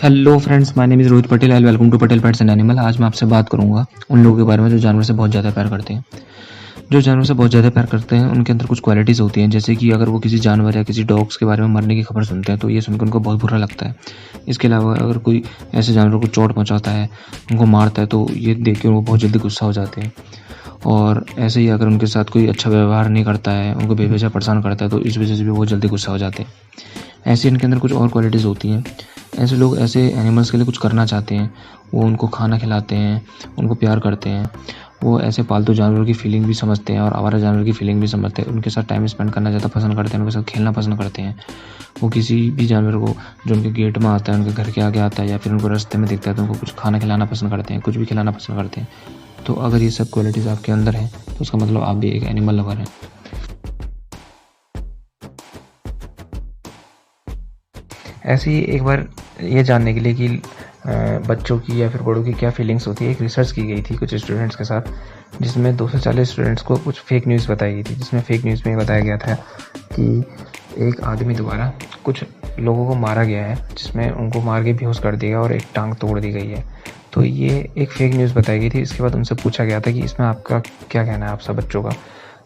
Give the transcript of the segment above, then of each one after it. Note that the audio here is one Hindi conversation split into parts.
Hello friends, my name is Rohit Patel and welcome to Patel pets and animal. आज मैं आपसे बात करूंगा उन लोगों के बारे में जो जानवर से बहुत ज़्यादा प्यार करते हैं। जो जानवर से बहुत ज़्यादा प्यार करते हैं उनके अंदर कुछ क्वालिटीज़ होती हैं, जैसे कि अगर वो किसी जानवर या किसी डॉग्स के बारे में मरने की खबर सुनते हैं तो ये सुनकर उनको बहुत बुरा लगता है। इसके अलावा अगर कोई ऐसे जानवर को चोट पहुँचाता है, उनको मारता है, तो ये देख के उनको बहुत जल्दी गुस्सा हो जाते हैं। और ऐसे ही अगर उनके साथ कोई अच्छा व्यवहार नहीं करता है, उनको बेवजह परेशान करता है, तो इस वजह से भी बहुत जल्दी गुस्सा हो जाते हैं। ऐसे इनके अंदर कुछ और क्वालिटीज़ होती हैं। ऐसे लोग ऐसे एनिमल्स के लिए कुछ करना चाहते हैं, वो उनको खाना खिलाते हैं, उनको प्यार करते हैं। वो ऐसे पालतू जानवरों की फीलिंग भी समझते हैं और आवारा जानवर की फीलिंग भी समझते हैं। उनके साथ टाइम स्पेंड करना ज़्यादा पसंद करते हैं, उनके साथ खेलना पसंद करते हैं। वो किसी भी जानवर को जो उनके गेट में आता है, उनके घर के आगे आता है या फिर उनको रास्ते में दिखता है, तो उनको कुछ खाना खिलाना पसंद करते हैं, कुछ भी खिलाना पसंद करते हैं। तो अगर ये सब क्वालिटीज़ आपके अंदर हैं तो उसका मतलब आप भी एक एनिमल लवर हैं। ऐसे ही एक बार ये जानने के लिए कि बच्चों की या फिर बड़ों की क्या फीलिंग्स होती है, एक रिसर्च की गई थी कुछ स्टूडेंट्स के साथ, जिसमें 240 स्टूडेंट्स को कुछ फेक न्यूज़ बताई गई थी। जिसमें फेक न्यूज़ में बताया गया था कि एक आदमी द्वारा कुछ लोगों को मारा गया है, जिसमें उनको मार के बेहोश कर दिया गया और एक टांग तोड़ दी गई है। तो ये एक फेक न्यूज़ बताई गई थी। इसके बाद उनसे पूछा गया था कि इसमें आपका क्या कहना है, आप सब बच्चों का।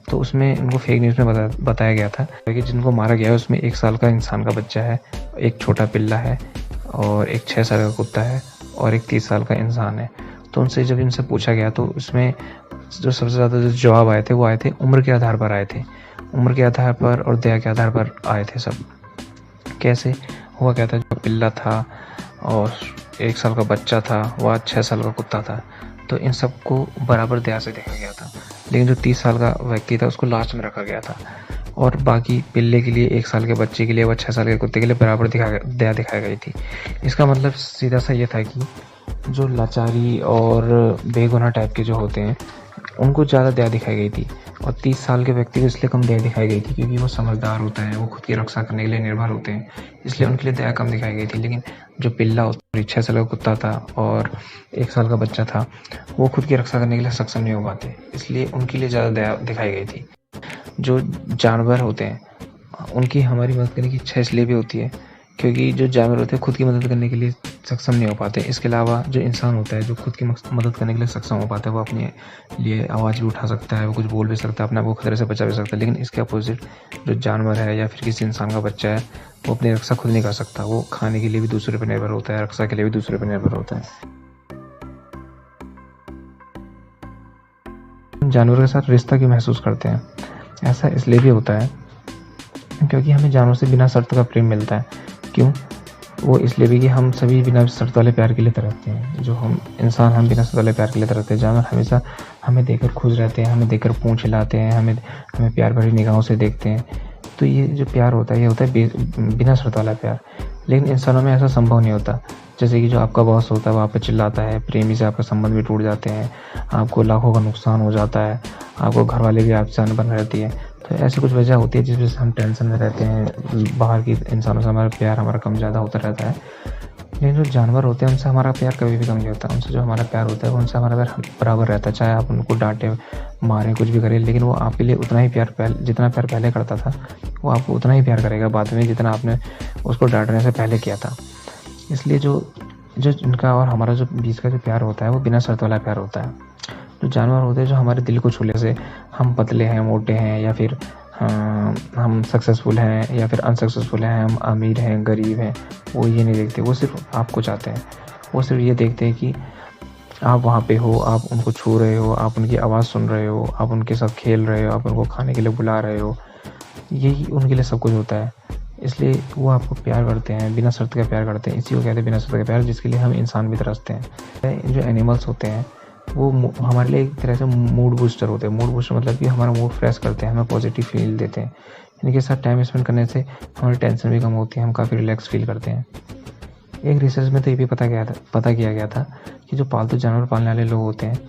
तो उसमें उनको फेक न्यूज़ में बताया गया था कि जिनको मारा गया है उसमें 1 साल का इंसान का बच्चा है, एक छोटा पिल्ला है और एक 6 साल का कुत्ता है और एक 30 साल का इंसान है। तो उनसे जब इनसे पूछा गया तो उसमें जो सबसे ज़्यादा जो जवाब आए थे वो आए थे उम्र के आधार पर आए थे। उम्र के आधार पर और दया के आधार पर आए थे सब। कैसे हुआ क्या था, जो पिल्ला था और 1 साल का बच्चा था, वह 6 साल का कुत्ता था, तो इन सबको बराबर दया से देखा गया था। लेकिन जो 30 साल का व्यक्ति था उसको लास्ट में रखा गया था और बाकी पिल्ले के लिए, 1 साल के बच्चे के लिए व 6 साल के कुत्ते के लिए बराबर दया दिखाई गई थी। इसका मतलब सीधा सा ये था कि जो लाचारी और बेगुनाह टाइप के जो होते हैं उनको ज़्यादा दया दिखाई गई थी, और 30 साल के व्यक्ति को इसलिए कम दया दिखाई गई थी क्योंकि वो समझदार होता है, वो खुद की रक्षा करने के लिए निर्भर होते हैं, इसलिए उनके लिए दया कम दिखाई गई थी। लेकिन जो पिल्ला 6 साल का कुत्ता था और 1 साल का बच्चा था, वो खुद की रक्षा करने के लिए सक्षम नहीं हो पाते, इसलिए उनके लिए ज़्यादा दया दिखाई गई थी। जो जानवर होते हैं उनकी हमारी मदद करने की इच्छा इसलिए भी होती है क्योंकि जो जानवर होते हैं खुद की मदद करने के लिए सक्षम नहीं हो पाते। इसके अलावा जो इंसान होता है जो खुद की मदद करने के लिए सक्षम हो पाता है, वो अपने लिए आवाज़ भी उठा सकता है, वो कुछ बोल भी सकता है, अपने आप को खतरे से बचा भी सकता है। लेकिन इसके अपोजिट जो जानवर है या फिर किसी इंसान का बच्चा है, वो अपनी रक्षा खुद नहीं कर सकता। वो खाने के लिए भी दूसरे पर निर्भर होता है, रक्षा के लिए भी दूसरे पर निर्भर होता है। जानवर के साथ रिश्ता क्यों महसूस करते हैं? ऐसा इसलिए भी होता है क्योंकि हमें जानवर से बिना शर्त का प्रेम मिलता है। क्यों? वो इसलिए भी कि हम सभी बिना शर्त वाले प्यार के लिए तरसते हैं। जो हम इंसान, हम बिना शर्त वाले प्यार के लिए तरसते हैं। जानवर हमेशा हमें देखकर खुश रहते हैं, हमें देखकर पूंछ हिलाते हैं, हमें प्यार भरी निगाहों से देखते हैं। तो ये जो प्यार होता है ये होता है बिना शर्त वाला प्यार। लेकिन इंसानों में ऐसा संभव नहीं होता। जैसे कि जो आपका बॉस होता है वो आप पे चिल्लाता है, प्रेमी से आपका संबंध भी टूट जाते हैं, आपको लाखों का नुकसान हो जाता है, आपको घर वाले भी आपसे अनबन रहती है। तो ऐसी कुछ वजह होती है जिस वजह से हम टेंशन में रहते हैं, बाहर की इंसानों से हमारा प्यार हमारा कम ज़्यादा होता रहता है। लेकिन जो जानवर होते हैं उनसे हमारा प्यार कभी भी कम नहीं होता। उनसे जो हमारा प्यार होता है वो उनसे हमारा प्यार बराबर रहता है। चाहे आप उनको डांटे, मारें, कुछ भी करें, लेकिन वो आपके लिए उतना ही प्यार जितना प्यार पहले करता था वो आपको उतना ही प्यार करेगा बाद में जितना आपने उसको डांटने से पहले किया था। इसलिए जो जो उनका और हमारा जो बीच का जो प्यार होता है वो बिना शर्त वाला प्यार होता है। जो जानवर होते हैं जो हमारे दिल को छू ले, से हम पतले हैं, मोटे हैं, या फिर हम सक्सेसफुल हैं या फिर अनसक्सेसफुल हैं, हम अमीर हैं, गरीब हैं, वो ये नहीं देखते। वो सिर्फ आपको चाहते हैं। वो सिर्फ ये देखते हैं कि आप वहाँ पे हो, आप उनको छू रहे हो, आप उनकी आवाज़ सुन रहे हो, आप उनके साथ खेल रहे हो, आप उनको खाने के लिए बुला रहे हो। यही उनके लिए सब कुछ होता है। इसलिए वो आपको प्यार करते हैं, बिना शर्त का प्यार करते हैं। इसी को कहते हैं बिना शर्त का प्यार, जिसके लिए हम इंसान भी तरसते हैं। जो एनिमल्स होते हैं वो हमारे लिए एक तरह से मूड बूस्टर होते हैं। मूड बूस्टर मतलब कि हमारा मूड फ्रेश करते हैं, हमें पॉजिटिव फील देते हैं। इनके साथ टाइम स्पेंड करने से हमारी टेंशन भी कम होती है, हम काफ़ी रिलैक्स फील करते हैं। एक रिसर्च में तो ये भी पता किया गया था कि जो पालतू जानवर पालने वाले लोग होते हैं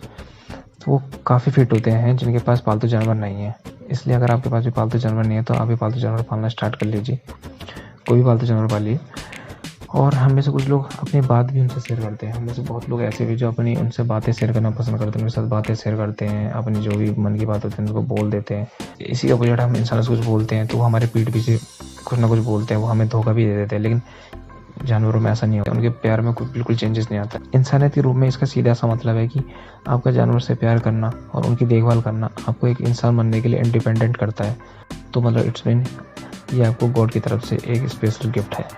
वो काफ़ी फिट होते हैं जिनके पास पालतू जानवर नहीं है। इसलिए अगर आपके पास भी पालतू जानवर नहीं है तो आप भी पालतू जानवर पालना स्टार्ट कर लीजिए। कोई भी पालतू जानवर पालिए। और हम में से कुछ लोग अपनी बात भी उनसे शेयर करते हैं। हम में से बहुत लोग ऐसे भी जो अपनी उनसे बातें शेयर करना पसंद करते हैं, उनके साथ बातें शेयर करते हैं, अपनी जो भी मन की बात होती है उनको बोल देते हैं। इसी अपोजिट हम इंसान से कुछ बोलते हैं तो वो हमारे पीठ पीछे कुछ ना कुछ बोलते हैं, वो हमें धोखा भी दे देते हैं। लेकिन जानवरों में ऐसा नहीं होता, उनके प्यार में कोई बिल्कुल चेंजेस नहीं आता। इंसानियत के रूप में इसका सीधा सा मतलब है कि आपका जानवर से प्यार करना और उनकी देखभाल करना आपको एक इंसान बनने के लिए इंडिपेंडेंट करता है। तो मतलब इट्स मीन ये आपको गॉड की तरफ से एक स्पेशल गिफ्ट है।